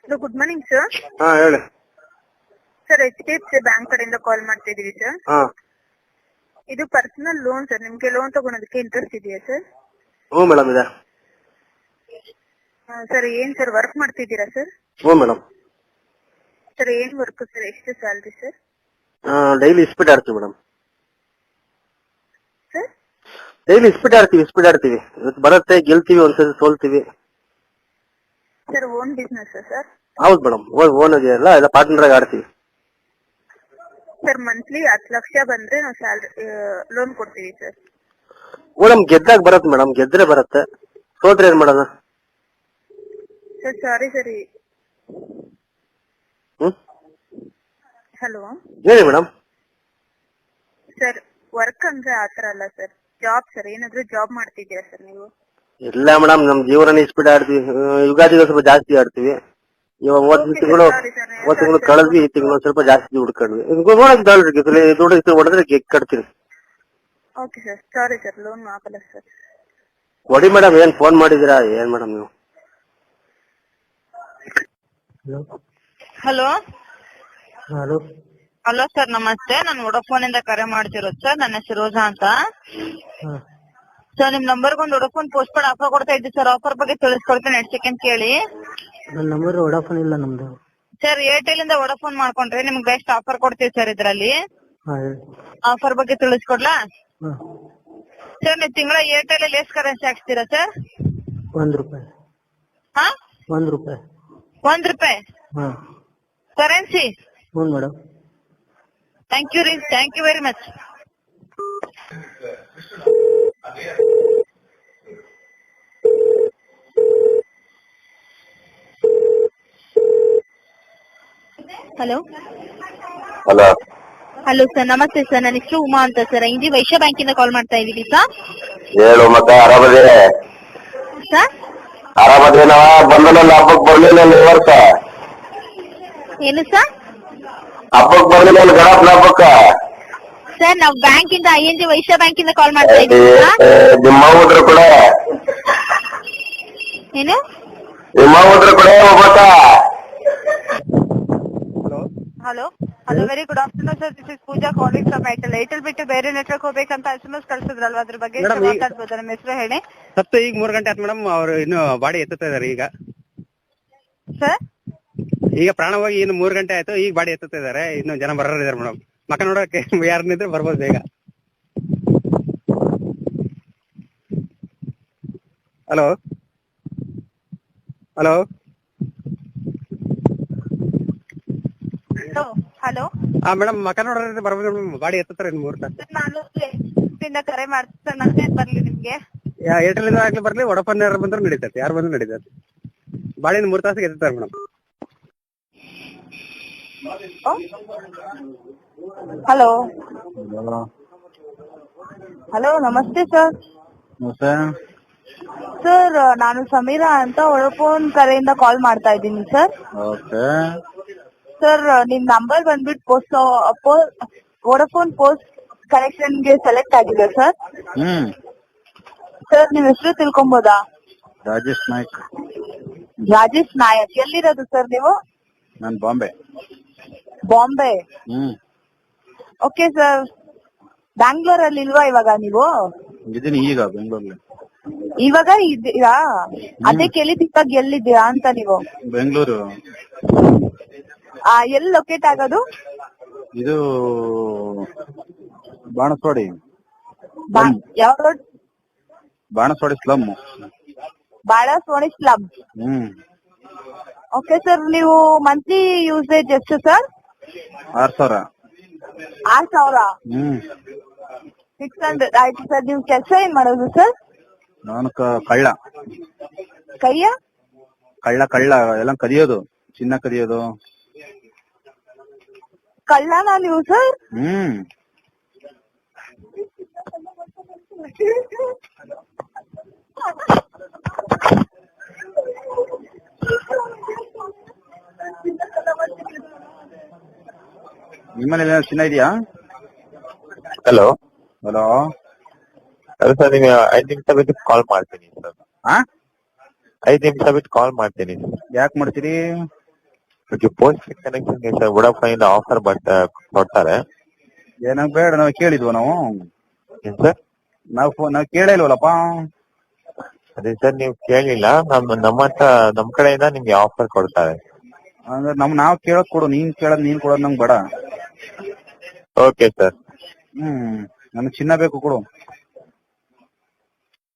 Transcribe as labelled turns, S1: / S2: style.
S1: Hello, good morning sir.
S2: ಹಾ ಹೇಳಿ.
S1: Sir, HDFC bank ಕಡೆಯಿಂದ ಕಾಲ್ ಮಾಡ್ತಿದೀವಿ ಸರ್.
S2: ಹಾ
S1: ಇದು ಪರ್ಸನಲ್ ಲೋನ್ ಸರ್. ನಿಮ್ಗೆ ಲೋನ್ ತಗೊಳೋದಕ್ಕೆ ಇಂಟ್ರೆಸ್ಟ್ ಇದೆಯಾ ಸರ್?
S2: ಹ್ಞೂ ಮೇಡಮ್ ಇದೆ.
S1: ಸರ್, ಏನ್ ಸರ್ ವರ್ಕ್ ಮಾಡ್ತಿದ್ದೀರಾ ಸರ್?
S2: ಹ್ಞೂ ಮೇಡಮ್.
S1: ಸರ್, ಏನ್ ವರ್ಕ್ ಸರ್? ಎಷ್ಟು ಸ್ಯಾಲ್ರಿ ಸರ್?
S2: ಡೈಲಿ ಇಸ್ಪೀಟ್ ಆಡ್ತೀವಿ ಮೇಡಮ್.
S1: ಸರ್
S2: ಡೈಲಿ ಇಸ್ಪೀಟ್ ಆಡ್ತೀವಿ. ಇವತ್ತು ಬರುತ್ತೆ, ಗೆಲ್ತೀವಿ, ಒಂದ್ಸರಿ ಸೋಲ್ತೀವಿ.
S1: Sir, own business sir?
S2: ಹೌದು ಮೇಡಮ್, ಓನ್ ಇದೆಯಲ್ಲ, ಎಲ್ಲ ಪಾರ್ಟ್ನರ್ ಆಗಿ ಆಡ್ತೀವಿ.
S1: ಸರ್, ಮಂತ್ಲಿ 10 ಲಕ್ಷ ಬಂದ್ರೆ ನಾವು ಸ್ಯಾಲ್ರಿ ಲೋನ್ ಕೊಡ್ತೀವಿ ಸರ್.
S2: ಮೇಡಮ್ ಗೆದ್ದಾಗ ಬರುತ್ತೆ ಮೇಡಮ್, ಗೆದ್ರೆ ಬರುತ್ತೆ, ಸೋತ್ರೆ ಏನ್ ಮಾಡೋಣ?
S1: Sir, sorry sir.
S2: Hmm
S1: hello
S2: ಹೇಳಿ ಮೇಡಮ್.
S1: ಸರ್, ವರ್ಕ್ ಅಂದ್ರೆ ಆತರ ಅಲ್ಲ ಸರ್, ಜಾಬ್ ಸರ್. ಏನಾದ್ರೂ ಜಾಬ್ ಮಾಡ್ತಿದ್ದೀರಾ ಸರ್ ನೀವು?
S2: ಇಲ್ಲ ಮೇಡಮ್, ನಮ್ ಜೀವನ ಇಸ್ಪೀಟ್ ಆಡ್ತೀವಿ. ಯುಗಾದಿಗೆ ಸ್ವಲ್ಪ ಜಾಸ್ತಿ ಆಡ್ತೀವಿ. ಇವಾಗ ಮೂವತ್ತು ತಿಂಗಳು ಕಳೆದ್ವಿ, ಈ ತಿಂಗಳು ಸ್ವಲ್ಪ ಜಾಸ್ತಿ ಹುಡ್ಕೊಂಡ್ವಿ. ದುಡ್ಡು ಹೊಡೆದ್ರೆ ಕಟ್ತೀನಿ.
S1: Okay sir, sorry sir, loan ಆಗಲ್ಲ ಸರ್.
S2: ಕೊಡಿ ಮೇಡಮ್, ಏನ್ ಫೋನ್ ಮಾಡಿದೀರಾ ಏನ್ ಮೇಡಮ್ ನೀವು?
S3: ಹಲೋ
S2: ಹಲೋ
S3: ಹಲೋ ಸರ್, ನಮಸ್ತೆ. ನಾನು ವೊಡಾಫೋನ್ ಇಂದ ಕರೆ ಮಾಡ್ತಿರೋದು ಸರ್. ನನ್ನ ಹೆಸರು ರೋಜಾ ಅಂತ ಸರ್. ನಿಮ್ ನಂಬರ್ಗೆ ಒಂದು ವೊಡಾಫೋನ್ ಪೋಸ್ಟ್ ಪೇಡ್ ಆಫರ್ ಕೊಡ್ತಾ ಇದ್ದೀವಿ ಸರ್. ಆಫರ್ ಬಗ್ಗೆ ತಿಳಿಸ್ಕೊಡ್ತೀನಿ, 2 ಸೆಕೆಂಡ್ ಕೇಳಿ.
S2: ನನ್ನ ನಂಬರ್ ವೊಡಾಫೋನ್ ಇಲ್ಲ ನಮ್ದು
S3: ಸರ್. ಏರ್ಟೆಲ್ ಇಂದ ವೊಡಾಫೋನ್ ಮಾಡ್ಕೊಂಡ್ರೆ ನಿಮ್ಗೆ ಬೆಸ್ಟ್ ಆಫರ್ ಕೊಡ್ತೀವಿ ಸರ್. ಇದ್ರಲ್ಲಿ ಆಫರ್ ಬಗ್ಗೆ ತಿಳಿಸ್ಕೊಡ್ಲಾ ಸರ್? ನೀವು ತಿಂಗಳ ಏರ್ಟೆಲ್ ಅಲ್ಲಿ ಎಷ್ಟು ಕರೆನ್ಸಿ ಹಾಕ್ಸ್ತೀರಾ ಸರ್?
S2: ₹1.
S3: ಹಾ,
S2: ₹1.
S3: ₹1 ಕರೆನ್ಸಿ?
S2: ಹ್ಞೂ ಮೇಡಮ್.
S3: ಥ್ಯಾಂಕ್ ಯು ರೀ, thank you very much. Hello
S4: hello
S3: hello sir, ನಮಸ್ತೆ ಸರ್. ನನ್ನ ಹೆಸರು ಉಮಾ ಅಂತ ಸರ್. ಇಂಡಿ ವೈಶ್ಯ ಬ್ಯಾಂಕ್ ಇಂದ ಕಾಲ್ ಮಾಡ್ತಾ ಇದೀವಿ ಸರ್.
S4: ಹೇಳು ಮತ್ತೆ, ಆರಾಮದೇ?
S3: ಸರ್,
S4: ಆರಾಮದೇನವ? ಬಂದನಲ್ಲ ಹಬ್ಬಕ್ ಬರ್ಲಿಲ್ಲ ಈ ವರ್ಷ?
S3: ಏನು ಸರ್?
S4: ಹಬ್ಬಕ್ ಬರ್ಲಿಲ್ಲ ಗಣಪನ ಹಬ್ಬಕ್ಕ?
S3: ಸರ್, ನಾವು ಬ್ಯಾಂಕ್ ಇಂದ ING ವೈಶ್ಯ ಬ್ಯಾಂಕ್ ಇಂದ ಕಾಲ್ ಮಾಡ್ತಾ ಇದೀವಿ ಸರ್.
S4: ನಿಮ್ಮ ಊದ್ರ ಕೂಡ
S3: ಏನು?
S4: ನಿಮ್ಮ ಊದ್ರ ಕೂಡ ಹೋಗ್ಬೇಕಾ?
S3: Hello hello, very good afternoon sir. This is Pooja calling from Airtel. Airtel ಬಿಟ್ಟು ಬೇರೆ ನೆಟ್ವರ್ಕ್ ಹೋಗ್ಬೇಕಂತ SMS ಕಳ್ಸಿದ್ರಲ್ವಾ, ಅದ್ರ ಬಗ್ಗೆ ಮಾತಾಡ್ಬೋದಾ? ನಮ್ಮ ಹೆಸರು ಹೇಳಿ
S5: ಸತ್ತು ಈಗ 3 ಗಂಟೆ ಆಯ್ತು ಮೇಡಮ್. ಅವ್ರು ಇನ್ನು ಬಾಡಿ ಎತ್ತುತ್ತಾ ಇದಾರೆ ಈಗ.
S3: ಸರ್.
S5: ಈಗ ಪ್ರಾಣ ಹೋಗಿ ಇನ್ನು 3 ಗಂಟೆ ಆಯ್ತು, ಈಗ ಬಾಡಿ ಎತ್ತುತ್ತಾ ಇದಾರೆ. ಇನ್ನು ಜನ ಬರೋರಿದ್ದಾರೆ ಮೇಡಮ್. ಮಕ್ಕ ನೋಡೋಕೆ ಯಾರನ್ನಿದ್ರೆ ಬರ್ಬೋದು ಬೇಗ. ಹಲೋ ಹಲೋ
S3: ಹಲೋ
S5: ಮೇಡಮ್, ಮಕ್ಕ ನೋಡೋರಿದ್ರೆ ಬರ್ಬೋದು ಮೇಡಮ್. ಬಾಡಿ ಎತ್ತುತ್ತಾರೆ ಇನ್ನು 3 ತಾಸು.
S3: ನಾನು ಇಂದ ಕರೆ ಮಾಡ್ತೀನಿ. ನಂದೇನ್ ಬರ್ಲಿ ನಿಮ್ಗೆ?
S5: ಏರ್ಟೆಲ್ ಇಂದ ಆಗ್ಲಿ ಬರ್ಲಿ, ವೊಡಾಫೋನ್ ಯಾರು ಬಂದ್ರು ನಡೀತೈತೆ, ಯಾರು ಬಂದ್ರು ನಡೀತೈತೆ. ಬಾಡಿ ಇನ್ನು 3 ತಾಸಿಗೆ ಎತ್ತುತ್ತಾರೆ ಮೇಡಮ್.
S3: ಹಲೋ ಹಲೋ, ನಮಸ್ತೆ ಸರ್. ಸರ್, ನಾನು ಸಮೀರಾ ಅಂತ ವೊಡಾಫೋನ್ ಕರೆಯಿಂದ ಕಾಲ್ ಮಾಡ್ತಾ ಇದ್ದೀನಿ ಸರ್. ಸರ್, ನಿಮ್ ನಂಬರ್ ಬಂದ್ಬಿಟ್ಟು ವೊಡಾಫೋನ್ ಪೋಸ್ಟ್ ಕನೆಕ್ಷನ್ ಗೆ ಸೆಲೆಕ್ಟ್ ಆಗಿದೆ ಸರ್. ಸರ್, ನಿಮ್ ಹೆಸರು ತಿಳ್ಕೊಬೋದಾ?
S4: ರಾಜೇಶ್ ನಾಯ್ಕ್.
S3: ರಾಜೇಶ್ ನಾಯಕ್. ಎಲ್ಲಿರೋದು ಸರ್ ನೀವು?
S4: ನಾನು ಬಾಂಬೆ.
S3: Okay sir. ಬ್ಯಾಂಗ್ಳೂರಲ್ಲಿ ಇಲ್ವಾ ಇವಾಗ ನೀವು?
S4: ಇದೀನಿ ಈಗ ಬೆಂಗಳೂರಲ್ಲಿ.
S3: ಇವಾಗ ಇದ್ದೀರಾ? ಅದೇ ಕೇಳಿದ್ ಇವಾಗ ಎಲ್ಲಿದ್ದೀರಾ ಅಂತ ನೀವು?
S4: ಬೆಂಗಳೂರು.
S3: ಎಲ್ಲಿ ಲೊಕೇಟ್ ಆಗೋದು?
S4: ಇದು ಬಾಣಸ್ವಾಡಿ.
S3: ಯಾವ road?
S4: Banaswadi slum.
S3: Banaswadi slum. Okay sir. ನೀವು ಮಂತ್ಲಿ ಯೂಸೇಜ್ ಎಷ್ಟು ಸರ್?
S4: 6,000.
S3: 6,000. 600. ಆಯ್ತು ಸರ್. ನೀವು ಕೆಲಸ ಏನ್ ಮಾಡೋದು ಸರ್?
S4: ನಾನು ಕಳ್ಳ ಎಲ್ಲ ಕದಿಯೋದು, ಚಿನ್ನ ಕದಿಯೋದು.
S3: ಕಳ್ಳನಾ ನೀವು ಸರ್?
S4: ನಿಮ್ಮನೇಲಿ ಚಿನ್ನ ಇದೆಯಾ?
S6: ಹಲೋ
S4: ಹಲೋ
S6: ಅದೇ ಸರ್, ನಿಮಗೆ 5 ನಿಮಿಷ ಬಿಟ್ಟು ಕಾಲ್ ಮಾಡ್ತೀನಿ ಸರ್. 5 ನಿಮಿಷ ಬಿಟ್ಟು ಕಾಲ್ ಮಾಡ್ತೀನಿ.
S4: ಯಾಕೆ ಮಾಡ್ತೀರಿ?
S6: ಓಕೆ ಪೋಸ್ಟ್ ಕನೆಕ್ಷನ್ಗೆ ಸರ್ ವೋಡಾಫೋನ್ ಆಫರ್ ಕೊಡ್ತಾರೆ.
S7: ಏನಂಗ್ ಬೇಡ ನಾವ್ ಕೇಳಿದ್ವು ನಾವು
S6: ಏನ್ ಸರ್?
S7: ನಾವ್ ಕೇಳೇ ಇಲ್ವಲ್ಲಪ್ಪ.
S6: ಅದೇ ಸರ್ ನೀವು ಕೇಳಿಲ್ಲ, ನಮ್ಮ ಕಡೆಯಿಂದ ನಿಮ್ಗೆ ಆಫರ್ ಕೊಡ್ತಾರೆ.
S7: ಅಂದ್ರೆ ನಾವ್ ಕೇಳೋದ್ ಕೊಡು, ನೀನ್ ಕೊಡೋದ್ ನಂಗ್ ಬೇಡ.
S6: Okay sir.
S7: ನನಗ್ ಚಿನ್ನ ಬೇಕು ಕೊಡು.